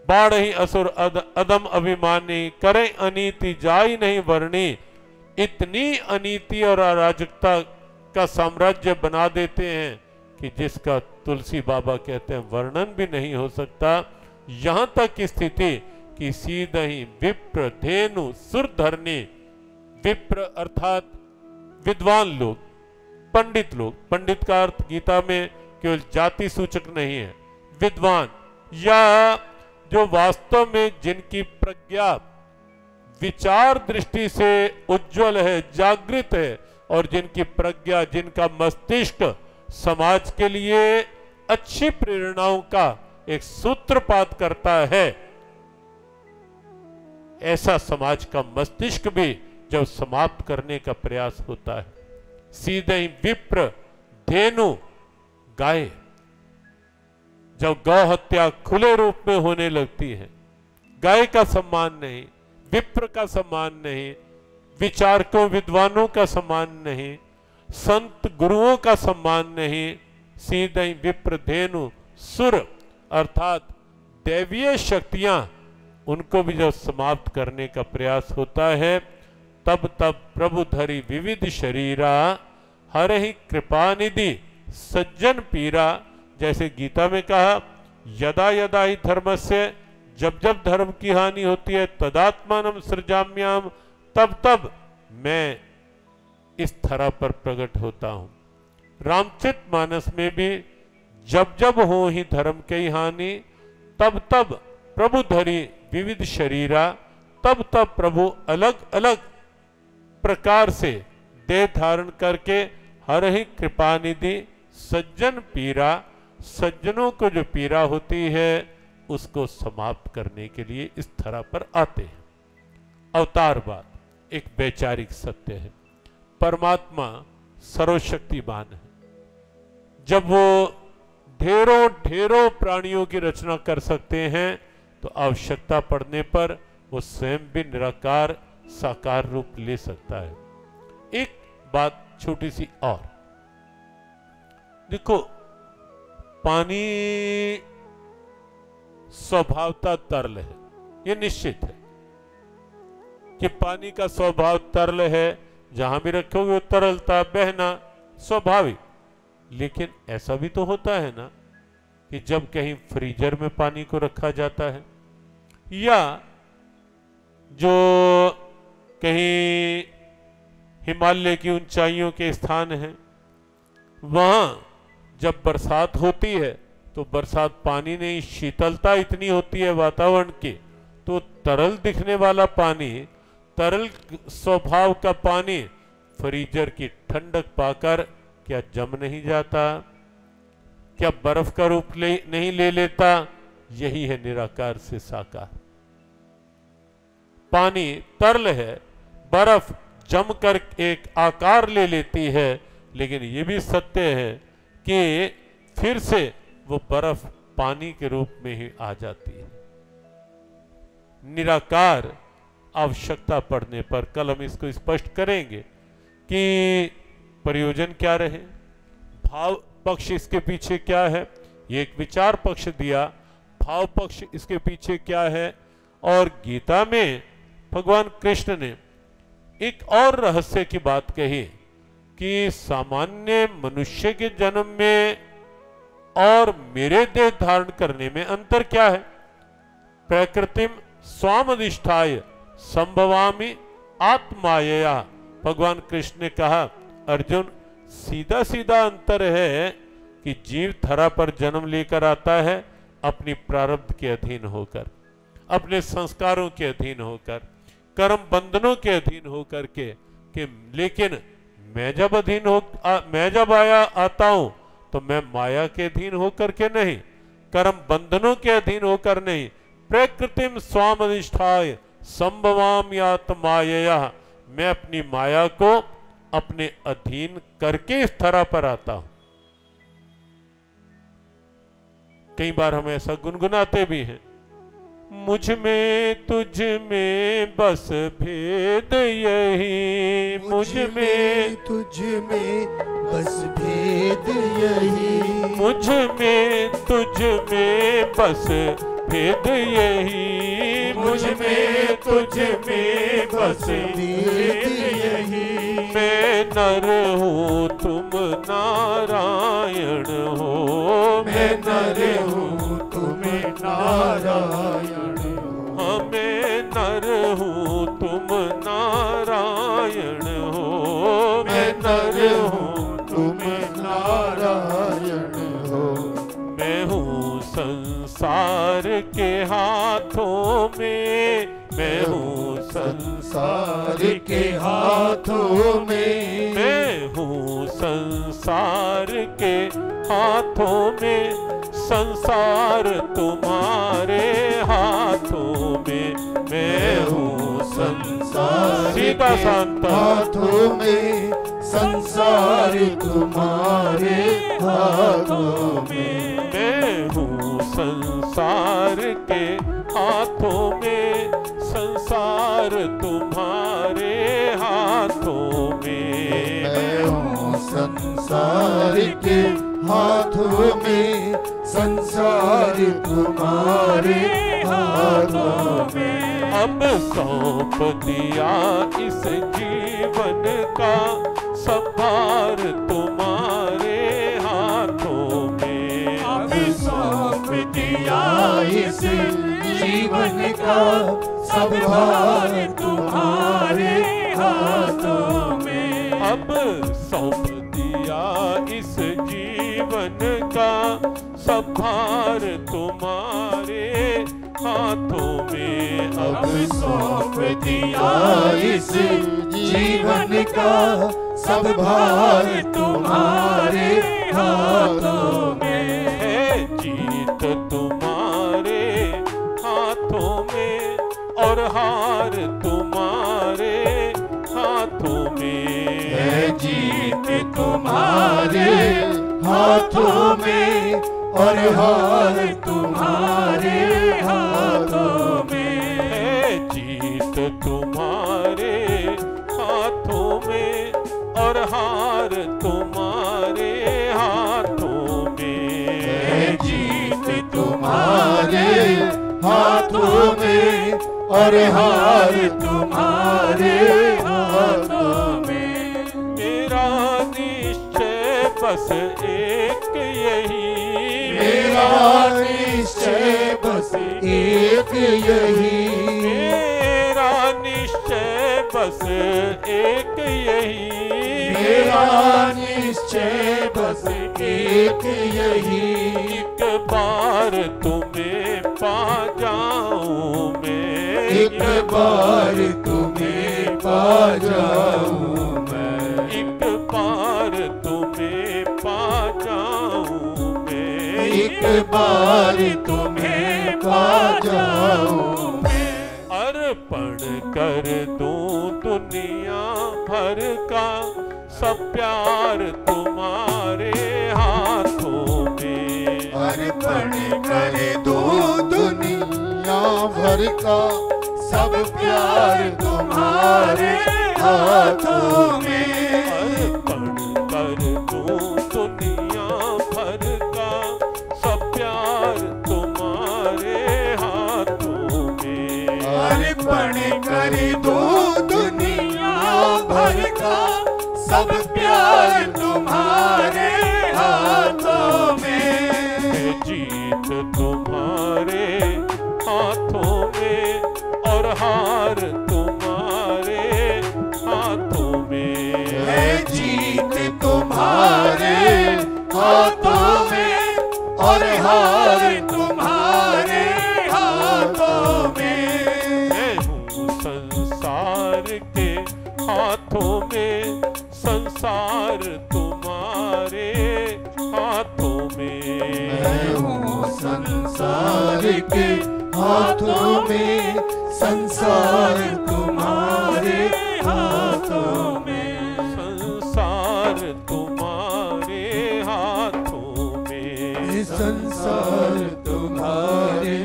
बाढ़ ही असुर अधम अभिमानी, करे अनीति जाई नहीं वर्णी, इतनी अनीति और अराजकता का साम्राज्य बना देते हैं कि जिसका तुलसी बाबा कहते हैं वर्णन भी नहीं हो सकता। यहां तक की स्थिति कि सीधा ही विप्र धेनु सुर धरनी, विप्र अर्थात विद्वान लोग, पंडित लोग, पंडित का अर्थ गीता में केवल जाति सूचक नहीं है, विद्वान या जो वास्तव में जिनकी प्रज्ञा विचार दृष्टि से उज्जवल है, जागृत है, और जिनकी प्रज्ञा, जिनका मस्तिष्क समाज के लिए अच्छी प्रेरणाओं का एक सूत्रपात करता है, ऐसा समाज का मस्तिष्क भी जब समाप्त करने का प्रयास होता है, सीधे ही विप्र, धेनु, गाय, जब गौ हत्या खुले रूप में होने लगती है, गाय का सम्मान नहीं, विप्र का सम्मान नहीं, विचारकों विद्वानों का सम्मान नहीं, संत गुरुओं का सम्मान नहीं, सीधे ही विप्र, धेनु, सुर अर्थात दैवीय शक्तियां, उनको भी जब समाप्त करने का प्रयास होता है, तब तब प्रभु धरी विविध शरीरा हरहि कृपानिधि सज्जन पीरा, जैसे गीता में कहा, यदा यदा ही धर्मस्य, जब जब धर्म की हानि होती है, तदात्मानम सृजाम्याम, तब तब मैं इस धरा पर प्रकट होता हूं। रामचरितमानस में भी जब जब हो ही धर्म की हानि, तब तब प्रभु धरी विविध शरीरा, तब तब प्रभु अलग अलग प्रकार से देह धारण करके हर ही कृपानिधि सज्जन पीरा, सज्जनों को जो पीड़ा होती है उसको समाप्त करने के लिए इस धरा पर आते हैं। अवतारवाद एक वैचारिक सत्य है। परमात्मा सर्वशक्तिमान है। जब वो ढेरों ढेरों प्राणियों की रचना कर सकते हैं तो आवश्यकता पड़ने पर वो स्वयं भी निराकार साकार रूप ले सकता है। एक बात छोटी सी और देखो, पानी स्वभावतः तरल है, ये निश्चित है कि पानी का स्वभाव तरल है, जहां भी रखोगे वो तरलता, बहना स्वाभाविक। लेकिन ऐसा भी तो होता है ना कि जब कहीं फ्रीजर में पानी को रखा जाता है, या जो कहीं हिमालय की ऊंचाइयों के स्थान हैं, वहां जब बरसात होती है तो बरसात पानी नहीं, शीतलता इतनी होती है वातावरण की, तो तरल दिखने वाला पानी, तरल स्वभाव का पानी फ्रीजर की ठंडक पाकर क्या जम नहीं जाता? क्या बर्फ का रूप नहीं ले लेता? यही है निराकार से साकार। पानी तरल है, बर्फ जमकर एक आकार ले लेती है, लेकिन यह भी सत्य है कि फिर से वो बर्फ पानी के रूप में ही आ जाती है। निराकार आवश्यकता पड़ने पर, कल हम इसको स्पष्ट करेंगे कि प्रयोजन क्या रहे, भाव पक्ष इसके पीछे क्या है, ये एक विचार पक्ष दिया, भाव पक्ष इसके पीछे क्या है। और गीता में भगवान कृष्ण ने एक और रहस्य की बात कही कि सामान्य मनुष्य के जन्म में और मेरे देह धारण करने में अंतर क्या है। प्रकृतिम स्वामधिष्ठाय संभवामि आत्मायया, भगवान कृष्ण ने कहा, अर्जुन सीधा सीधा अंतर है कि जीव धरा पर जन्म लेकर आता है अपनी प्रारब्ध के अधीन होकर, अपने संस्कारों के अधीन होकर, कर्म बंधनों के अधीन होकर के, लेकिन मैं जब आता हूं तो मैं माया के अधीन होकर के नहीं, कर्म बंधनों के अधीन होकर नहीं। प्रकृतिम स्वामधिष्ठाय संभवामि आत्मायया, मैं अपनी माया को अपने अधीन करके इस धरा पर आता हूं। कई बार हम ऐसा गुनगुनाते भी हैं, मुझ में तुझ में बस भेद यही, मुझ में तुझ में बस भेद यही, मुझ में तुझ में बस भेद यही, मुझ में तुझ में बस भेद यही। मैं नर हूँ तुम नारायण हो, मैं नर हूँ तुम नारायण हो, मैं नर हूँ तुम नारायण हो, मैं नर हूँ तुम हाथों में, मैं हूँ संसार के हाथों में, मैं हूँ संसार के हाथों में, संसार तुम्हारे हाथों में, मैं हूँ संसार सीधा शांता हाथों में, संसार तुम्हारे हाथों में, मैं हूँ संसार के हाथों में, संसार तुम्हारे हाथों में, मैं हूँ संसार के हाथों में, संसार तुम्हारे हाथों में। अब सौंप दिया इस जीवन का सब भार तुम्हारे हाथों में, अब सौंप दिया इस जीवन का सब भार तुम्हारे हाथों में, अब सौंप दिया इस जीवन का सब भार तुम्हारे हाथों में, अब सौंप दिया इस जीवन का सब भार तुम्हारे हाथों में, है जीत तुम्हारे हाथों में और हार तुम्हारे हाथों में, है जीत तुम्हारे हाथों में और हार तुम्हारे हाथों में, है जीत तुम्हारे हाथों में और हार तुम्हारे हाथों में, है जीत तुम्हारे हाथों में और हार तुम्हारे हाथों में। मेरा निश्चय बस एक यही, मेरा निश्चय बस एक यही, मेरा निश्चय बस एक यही, मेरा निश्चय बस एक यही, एक बार तुम्हें पा जाऊं मैं, एक बार तुम्हें पा जाऊं मैं, एक बार तुम्हें पा जाऊं मैं, एक बार तुम्हें पा जाऊं मैं। अर्पण कर दूं दुनिया भर का सब प्यार तुम्हारे हाथों में, अर्पण कर दूं दुनिया भर का सब प्यार तुम्हारे हाथों में, अर्पण कर दूं दुनिया भर का सब प्यार तुम्हारे हाथों में, अर्पण कर दूं दुनिया भर का सब प्यार तुम्हारे हाथों में, है जीत तुम्हारे हाथों में और हार तुम्हारे हाथों में, है जीत तुम्हारे हाथों में और हार तुम्हारे हाथों में, मैं हूँ संसार के हाथों में, संसार तुम्हारे हाथों में, मैं हूँ संसार के हाथों में, संसार तुम्हारे हाथों में, संसार तुम्हारे हाथों में, संसार तुम्हारे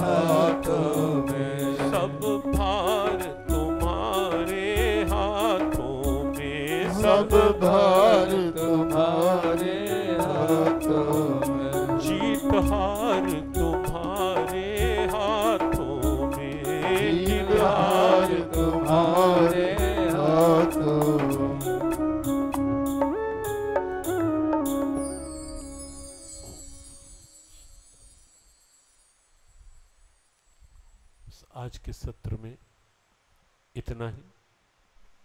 हाथों में, सब भार तुम्हारे हाथों में, सब भार तुम्हारे हाथों में, जीत हार तुम्हारे हाथों में, जीत हार तुम्हारे हाथों में। आज के सत्र में इतना ही।